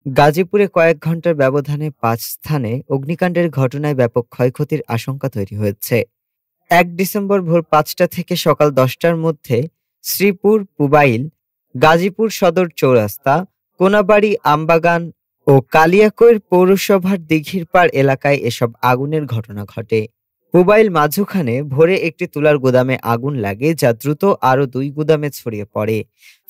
গাজীপুরে কয়েক ঘন্টার ব্যবধানে ৫ স্থানে অগ্নিকাণ্ডের ঘটনায় ব্যাপক ক্ষয়ক্ষতির আশঙ্কা তৈরি হয়েছে। ১ ডিসেম্বর ভোর ৫টা থেকে সকাল ১০টার মধ্যে শ্রীপুর, পুবাইল, গাজীপুর সদর চৌরাস্তা, কোনাবাড়ী, আমবাগান ও কালিয়াকৈর পৌরসভার দিঘিরপাড় এলাকায় এসব আগুনের ঘটনা ঘটে। পুবাইল মাঝখানে ভোরে একটি তুলার গুদামে আগুন লাগে, যা দ্রুত আরও ২ গুদামে ছড়িয়ে পড়ে।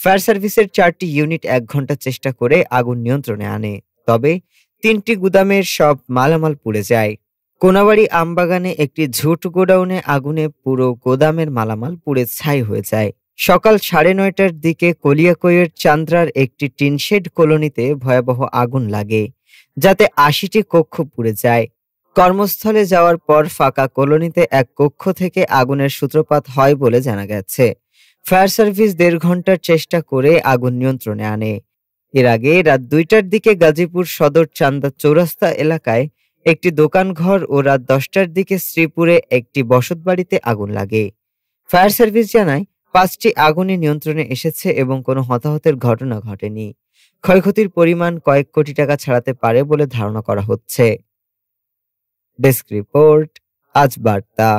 ফায়ার সার্ভিসের ৪টি ইউনিট ১ ঘন্টা চেষ্টা করে আগুন নিয়ন্ত্রণে আনে, তবে ৩টি গুদামের সব মালামাল পুড়ে যায়। কোনাবাড়ী আমবাগানে একটি ঝুট গোডাউনে আগুনে পুরো গোদামের মালামাল পুড়ে ছাই হয়ে যায়। সকাল ৯:৩০টার দিকে কলিয়াকৈয়ের চান্দ্রার একটি টিনশেড কলোনিতে ভয়াবহ আগুন লাগে, যাতে ৮০টি কক্ষ পুড়ে যায়। কর্মস্থলে যাওয়ার পর ফাঁকা কলোনিতে এক কক্ষ থেকে আগুনের সূত্রপাত হয় বলে জানা গেছে। ফায়ার সার্ভিস ১.৫ ঘন্টার চেষ্টা করে আগুন নিয়ন্ত্রণে আনে। এর আগে রাত ২টার দিকে গাজীপুর সদর চান্দা চৌরাস্তা এলাকায় একটি দোকানঘর ও রাত ১০টার দিকে শ্রীপুরে একটি বসতবাড়িতে আগুন লাগে। ফায়ার সার্ভিস জানায় ৫টি আগুনে নিয়ন্ত্রণে এসেছে এবং কোনো হতাহতের ঘটনা ঘটেনি। ক্ষয়ক্ষতির পরিমাণ কয়েক কোটি টাকা ছাড়াতে পারে বলে ধারণা করা হচ্ছে। ডেস্ক রিপোর্ট, আজ বার্তা।